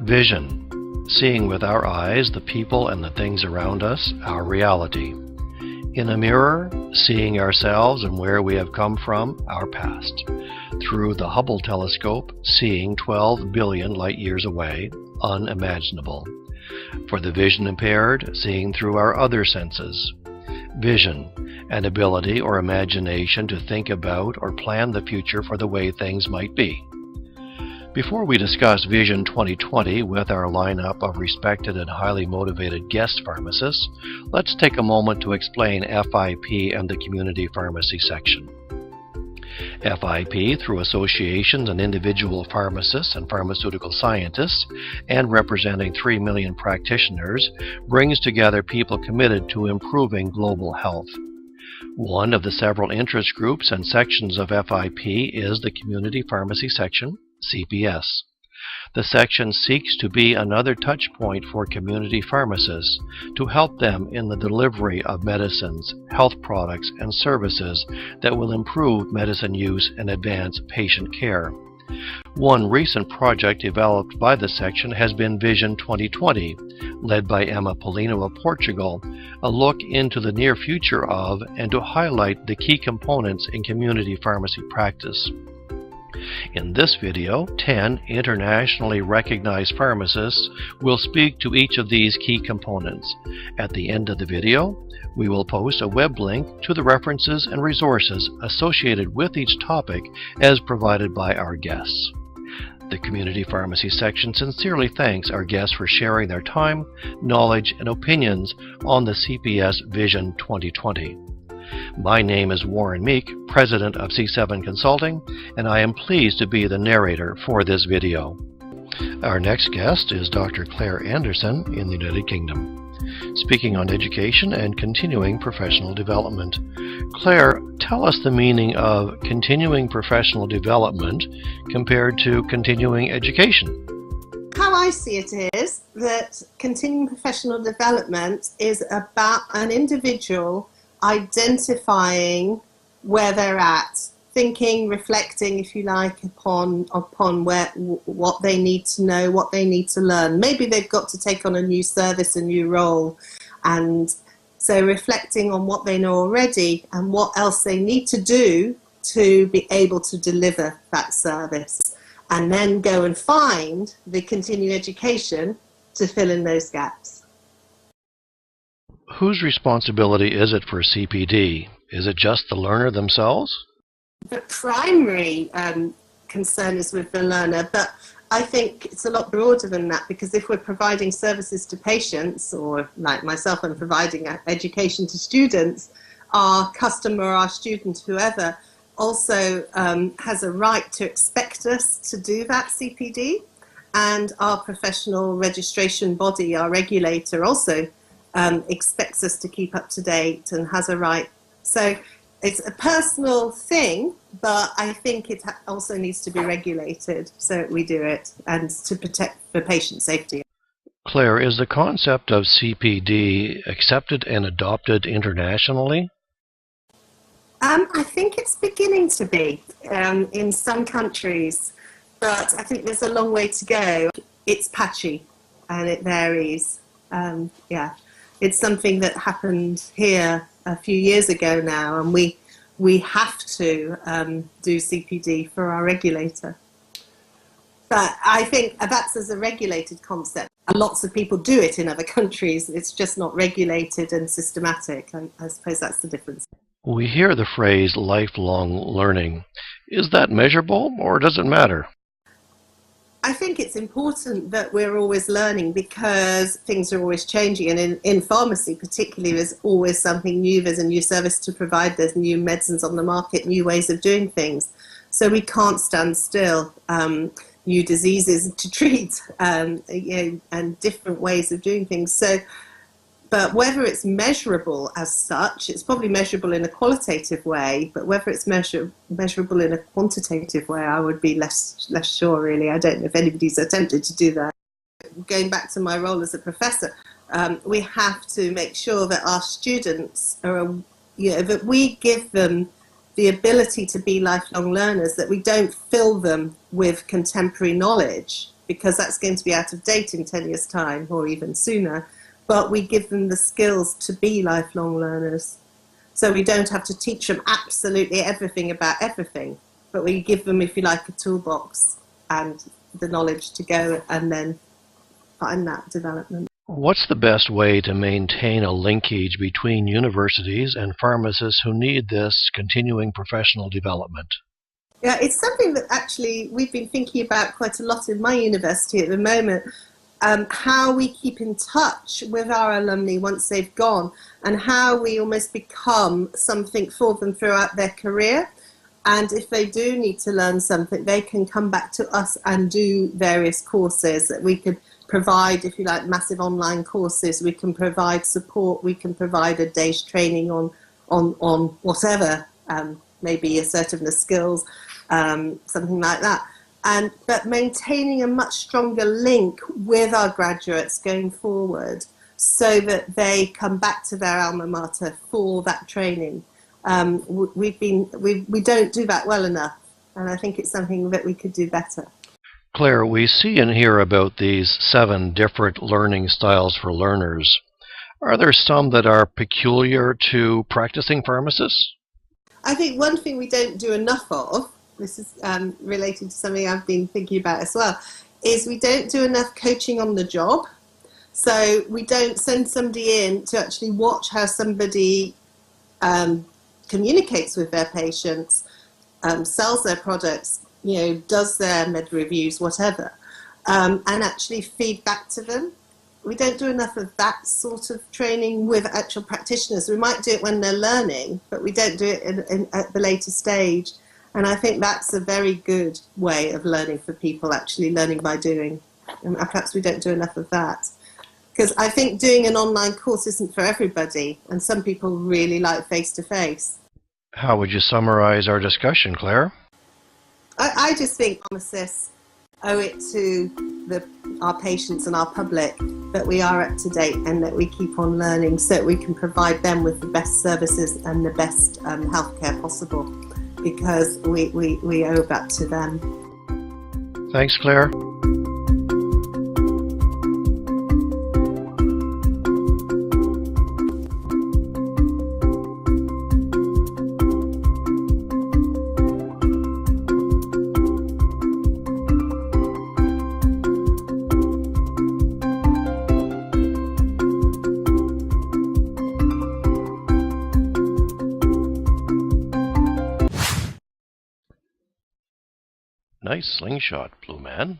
Vision, seeing with our eyes the people and the things around us, our reality. In a mirror, seeing ourselves and where we have come from, our past. Through the Hubble telescope, seeing 12 billion light years away, unimaginable. For the vision impaired, seeing through our other senses. Vision, an ability or imagination to think about or plan the future for the way things might be. Before we discuss Vision 2020 with our lineup of respected and highly motivated guest pharmacists, let's take a moment to explain FIP and the community pharmacy section. FIP, through associations and individual pharmacists and pharmaceutical scientists, and representing 3 million practitioners, brings together people committed to improving global health. One of the several interest groups and sections of FIP is the Community Pharmacy Section, CPS. The section seeks to be another touch point for community pharmacists to help them in the delivery of medicines, health products, and services that will improve medicine use and advance patient care. One recent project developed by the section has been Vision 2020, led by Emma Polino of Portugal, a look into the near future of and to highlight the key components in community pharmacy practice. In this video, 10 internationally recognized pharmacists will speak to each of these key components. At the end of the video, we will post a web link to the references and resources associated with each topic as provided by our guests. The Community Pharmacy section sincerely thanks our guests for sharing their time, knowledge, and opinions on the CPS Vision 2020. My name is Warren Meek, President of C7 Consulting, and I am pleased to be the narrator for this video. Our next guest is Dr. Claire Anderson in the United Kingdom, speaking on education and continuing professional development. Claire, tell us the meaning of continuing professional development compared to continuing education. How I see it is that continuing professional development is about an individual identifying where they're at, thinking, reflecting, if you like, upon what they need to know, what they need to learn. Maybe they've got to take on a new service, a new role, and so reflecting on what they know already and what else they need to do to be able to deliver that service, and then go and find the continuing education to fill in those gaps. Whose responsibility is it for CPD? Is it just the learner themselves? The primary concern is with the learner, but I think it's a lot broader than that, because if we're providing services to patients, or like myself, I'm providing education to students, our customer, our student, whoever, also has a right to expect us to do that CPD, and our professional registration body, our regulator, also expects us to keep up to date and has a right. So it's a personal thing, but I think it also needs to be regulated so we do it, and to protect the patient safety. Claire, is the concept of CPD accepted and adopted internationally? I think it's beginning to be in some countries, but I think there's a long way to go. It's patchy and it varies. It's something that happened here a few years ago now, and we have to do CPD for our regulator. But I think that's as a regulated concept. Lots of people do it in other countries. It's just not regulated and systematic. I suppose that's the difference. We hear the phrase lifelong learning. Is that measurable, or does it matter? I think it's important that we're always learning, because things are always changing, and in pharmacy particularly, there's always something new. There's a new service to provide, there's new medicines on the market, new ways of doing things. So we can't stand still. New diseases to treat, and different ways of doing things. So, but whether it's measurable as such, it's probably measurable in a qualitative way, but whether it's measurable in a quantitative way, I would be less sure, really. I don't know if anybody's attempted to do that. Going back to my role as a professor, we have to make sure that our students are, that we give them the ability to be lifelong learners, that we don't fill them with contemporary knowledge, because that's going to be out of date in 10 years' time or even sooner. But we give them the skills to be lifelong learners. So we don't have to teach them absolutely everything about everything, but we give them, if you like, a toolbox and the knowledge to go and then find that development. What's the best way to maintain a linkage between universities and pharmacists who need this continuing professional development? Yeah, it's something that actually we've been thinking about quite a lot in my university at the moment, how we keep in touch with our alumni once they've gone and how we almost become something for them throughout their career. And if they do need to learn something, they can come back to us and do various courses that we could provide, if you like, massive online courses. We can provide support. We can provide a day's training on whatever, maybe assertiveness skills, something like that. But maintaining a much stronger link with our graduates going forward so that they come back to their alma mater for that training. We don't do that well enough, and I think it's something that we could do better. Claire, we see and hear about these 7 different learning styles for learners. Are there some that are peculiar to practicing pharmacists? I think one thing we don't do enough of, this is related to something I've been thinking about as well, is we don't do enough coaching on the job. So we don't send somebody in to actually watch how somebody communicates with their patients, sells their products, does their med reviews, whatever, and actually feed back to them. We don't do enough of that sort of training with actual practitioners. We might do it when they're learning, but we don't do it at the later stage. And I think that's a very good way of learning for people, actually learning by doing. And perhaps we don't do enough of that. Because I think doing an online course isn't for everybody, and some people really like face-to-face. How would you summarize our discussion, Claire? I just think pharmacists owe it to our patients and our public that we are up to date and that we keep on learning so that we can provide them with the best services and the best healthcare possible, because we owe that to them. Thanks, Claire. Nice slingshot, Blue Man.